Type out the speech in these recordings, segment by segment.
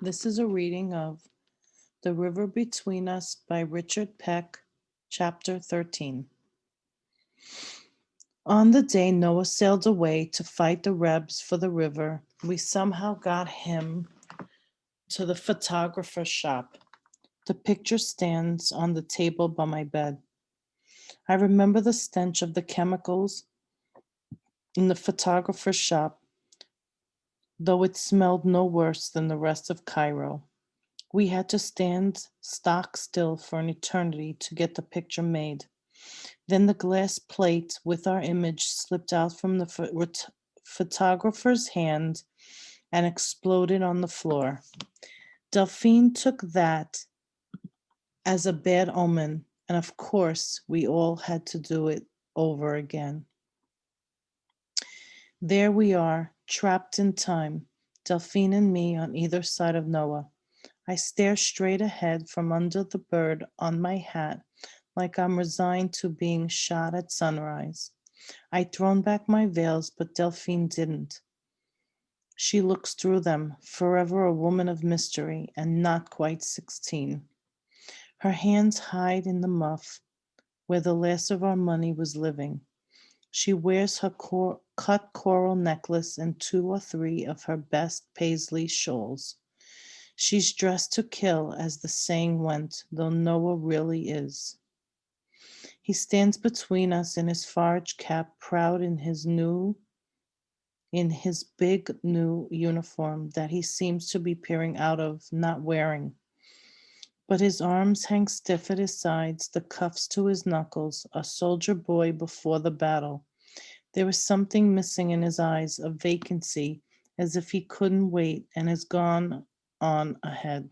This is a reading of The River Between Us by Richard Peck, Chapter 13. On the day Noah sailed away to fight the Rebs for the river, we somehow got him to the photographer's shop. The picture stands on the table by my bed. I remember the stench of the chemicals in the photographer's shop, though it smelled no worse than the rest of Cairo. We had to stand stock still for an eternity to get the picture made. Then the glass plate with our image slipped out from the photographer's hand and exploded on the floor. Delphine took that as a bad omen, and of course, we all had to do it over again. There we are, trapped in time, Delphine and me on either side of Noah. I stare straight ahead from under the bird on my hat like I'm resigned to being shot at sunrise. I'd thrown back my veils, but Delphine didn't. She looks through them, forever a woman of mystery and not quite 16. Her hands hide in the muff where the last of our money was living. She wears her cut coral necklace and two or three of her best paisley shawls. She's dressed to kill, as the saying went, though Noah really is. He stands between us in his forage cap, proud in his big new uniform that he seems to be peering out of, not wearing. But his arms hang stiff at his sides, the cuffs to his knuckles, a soldier boy before the battle. There is something missing in his eyes, a vacancy, as if he couldn't wait and has gone on ahead.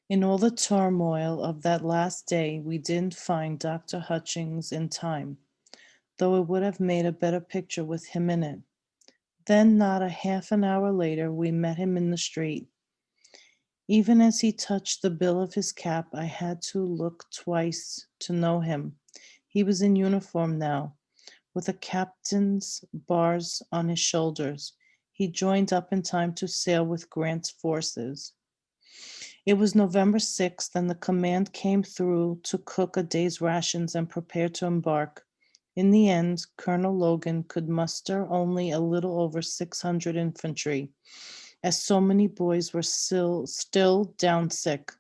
In all the turmoil of that last day, we didn't find Dr. Hutchings in time, though it would have made a better picture with him in it. Then, not a half an hour later, we met him in the street. Even as he touched the bill of his cap, I had to look twice to know him. He was in uniform now, with a captain's bars on his shoulders. He joined up in time to sail with Grant's forces. It was November 6th, and the command came through to cook a day's rations and prepare to embark. In the end, Colonel Logan could muster only a little over 600 infantry, as so many boys were still down sick.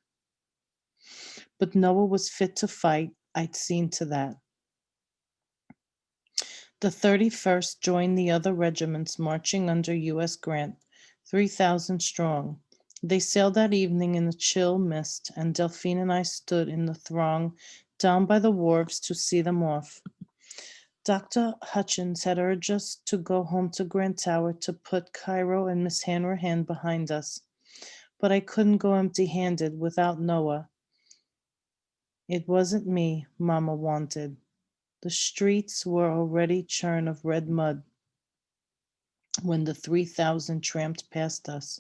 But Noah was fit to fight. I'd seen to that. The 31st joined the other regiments marching under U.S. Grant, 3,000 strong. They sailed that evening in the chill mist, and Delphine and I stood in the throng down by the wharves to see them off. Dr. Hutchins had urged us to go home to Grant Tower to put Cairo and Miss Hanrahan behind us. But I couldn't go empty-handed without Noah. It wasn't me Mama wanted. The streets were already churn of red mud when the 3,000 tramped past us,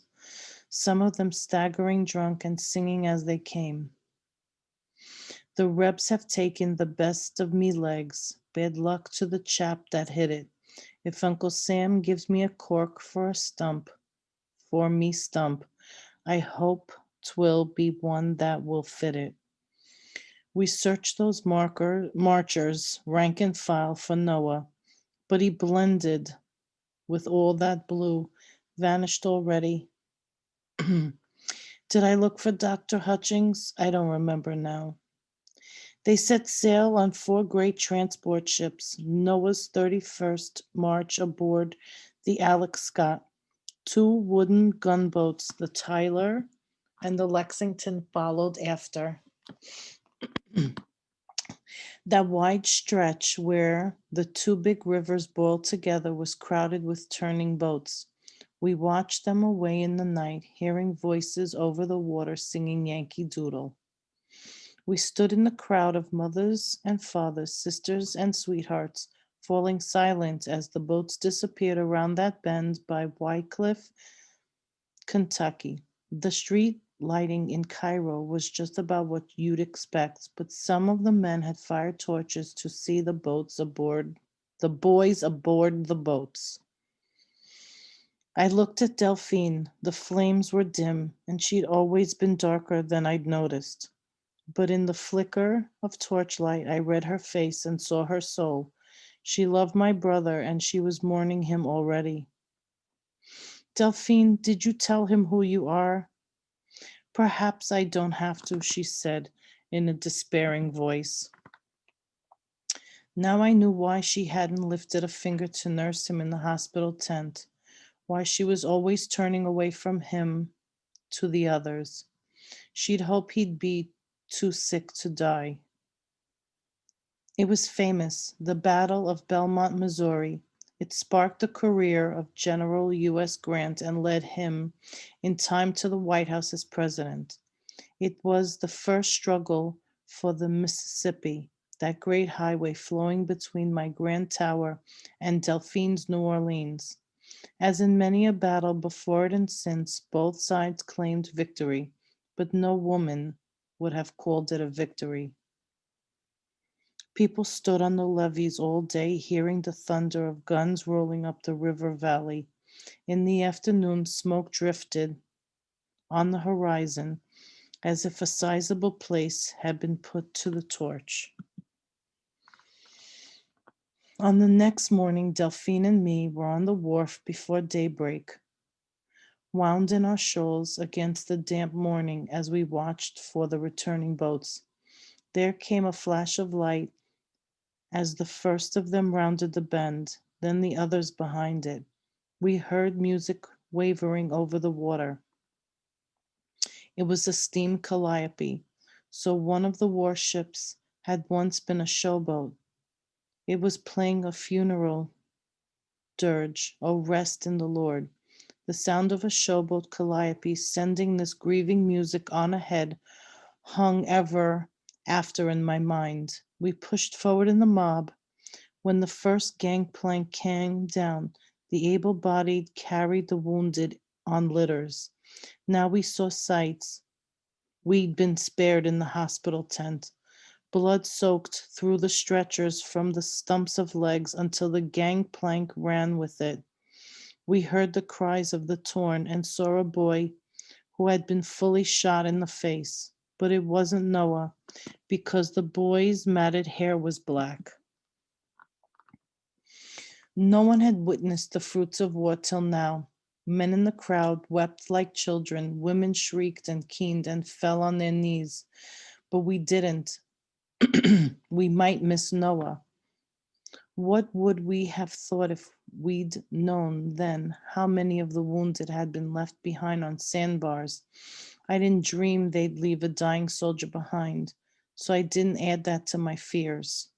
some of them staggering drunk and singing as they came. The Rebs have taken the best of me legs. Bad luck to the chap that hit it. If Uncle Sam gives me a cork for a stump, for me stump, I hope 'twill be one that will fit it. We searched those marchers, rank and file, for Noah, but he blended with all that blue, vanished already. Did I look for Dr. Hutchings? I don't remember now. They set sail on four great transport ships, Noah's 31st march aboard the Alex Scott, two wooden gunboats, the Tyler and the Lexington followed after. That wide stretch where the two big rivers boiled together was crowded with turning boats. We watched them away in the night, hearing voices over the water singing Yankee Doodle. We stood in the crowd of mothers and fathers, sisters and sweethearts, falling silent as the boats disappeared around that bend by Wycliffe, Kentucky. The street lighting in Cairo was just about what you'd expect, but some of the men had fired torches to see the boats aboard The boys aboard the boats. I looked at Delphine. The flames were dim, and she'd always been darker than I'd noticed. But in the flicker of torchlight, I read her face and saw her soul. She loved my brother, and she was mourning him already. Delphine, did you tell him who you are? Perhaps I don't have to, she said in a despairing voice. Now I knew why she hadn't lifted a finger to nurse him in the hospital tent, why she was always turning away from him to the others. She'd hoped he'd be too sick to die. It was famous, the Battle of Belmont, Missouri. It sparked the career of General U.S. Grant and led him in time to the White House as president. It was the first struggle for the Mississippi, that great highway flowing between my Grand Tower and Delphine's New Orleans. As in many a battle before it and since, both sides claimed victory, but no woman would have called it a victory. People stood on the levees all day, hearing the thunder of guns rolling up the river valley. In the afternoon, smoke drifted on the horizon as if a sizable place had been put to the torch. On the next morning, Delphine and me were on the wharf before daybreak, wound in our shawls against the damp morning as we watched for the returning boats. There came a flash of light as the first of them rounded the bend, then the others behind it. We heard music wavering over the water. It was a steam calliope, so one of the warships had once been a showboat. It was playing a funeral dirge, O rest in the Lord. The sound of a showboat calliope sending this grieving music on ahead hung ever after in my mind. We pushed forward in the mob. When the first gangplank came down, the able-bodied carried the wounded on litters. Now we saw sights we'd been spared in the hospital tent. Blood soaked through the stretchers from the stumps of legs until the gangplank ran with it. We heard the cries of the torn and saw a boy who had been fully shot in the face. But it wasn't Noah, because the boy's matted hair was black. No one had witnessed the fruits of war till now. Men in the crowd wept like children, women shrieked and keened and fell on their knees. But we didn't. We might miss Noah. What would we have thought if we'd known then how many of the wounded had been left behind on sandbars? I didn't dream they'd leave a dying soldier behind, so I didn't add that to my fears.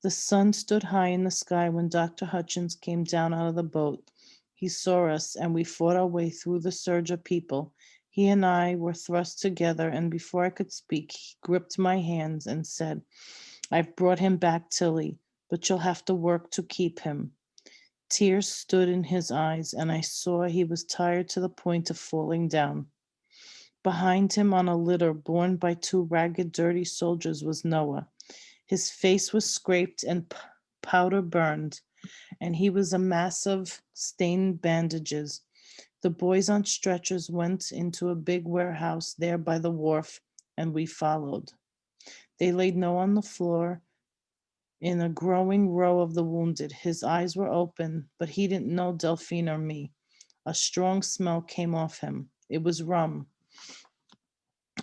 The sun stood high in the sky when Dr. Hutchins came down out of the boat. He saw us, and we fought our way through the surge of people. He and I were thrust together, and before I could speak, he gripped my hands and said, I've brought him back, Tilly, but you'll have to work to keep him. Tears stood in his eyes, and I saw he was tired to the point of falling down. Behind him on a litter borne by two ragged, dirty soldiers was Noah. His face was scraped and powder burned, and he was a mass of stained bandages. The boys on stretchers went into a big warehouse there by the wharf, and we followed. They laid Noah on the floor in a growing row of the wounded. His eyes were open, but he didn't know Delphine or me. A strong smell came off him. It was rum.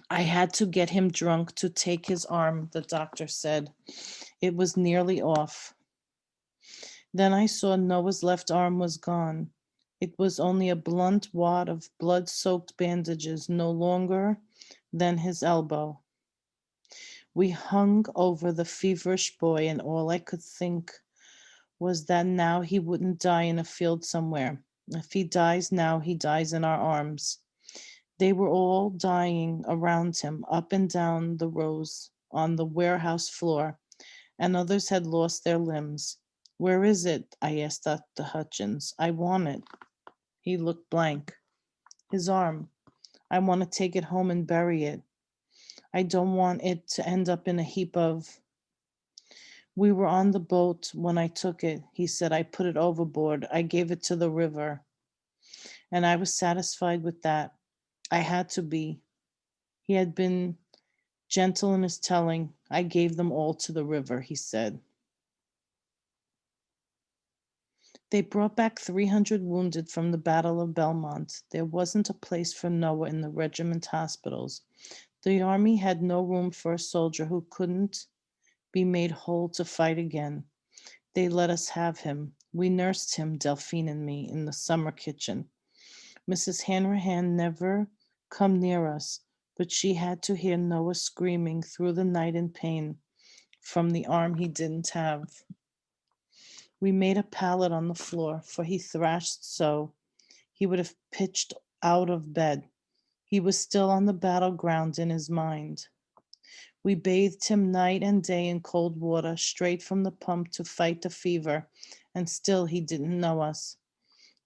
I had to get him drunk to take his arm, the doctor said. It was nearly off. Then I saw Noah's left arm was gone. It was only a blunt wad of blood-soaked bandages, no longer than his elbow. We hung over the feverish boy, and all I could think was that now he wouldn't die in a field somewhere. If he dies now, he dies in our arms. They were all dying around him, up and down the rows on the warehouse floor, and others had lost their limbs. Where is it? I asked Dr. Hutchins. I want it. He looked blank. His arm. I want to take it home and bury it. I don't want it to end up in a heap of. We were on the boat when I took it. He said, I put it overboard. I gave it to the river. And I was satisfied with that. I had to be. He had been gentle in his telling. I gave them all to the river, he said. They brought back 300 wounded from the Battle of Belmont. There wasn't a place for Noah in the regiment hospitals. The army had no room for a soldier who couldn't be made whole to fight again. They let us have him. We nursed him, Delphine and me, in the summer kitchen. Mrs. Hanrahan never come near us, but she had to hear Noah screaming through the night in pain from the arm he didn't have. We made a pallet on the floor, for he thrashed so he would have pitched out of bed. He was still on the battleground in his mind. We bathed him night and day in cold water, straight from the pump to fight the fever, and still he didn't know us.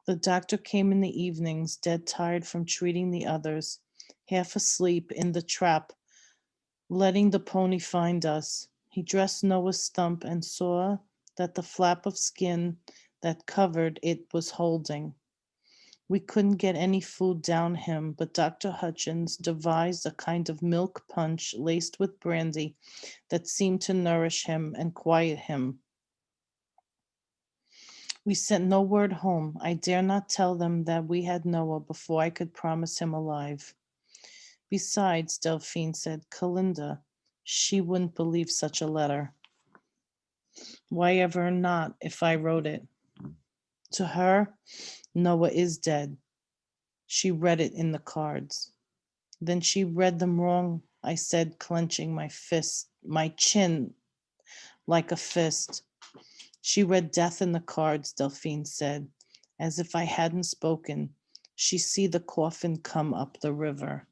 The doctor came in the evenings, dead tired from treating the others, half asleep in the trap, letting the pony find us. He dressed Noah's stump and saw that the flap of skin that covered it was holding. We couldn't get any food down him, but Dr. Hutchins devised a kind of milk punch laced with brandy that seemed to nourish him and quiet him. We sent no word home. I dare not tell them that we had Noah before I could promise him alive. Besides, Delphine said, Calinda, she wouldn't believe such a letter. Why ever not if I wrote it? To her, Noah is dead. She read it in the cards. Then she read them wrong, I said, clenching my fist, my chin like a fist. She read death in the cards, Delphine said, as if I hadn't spoken. She see the coffin come up the river.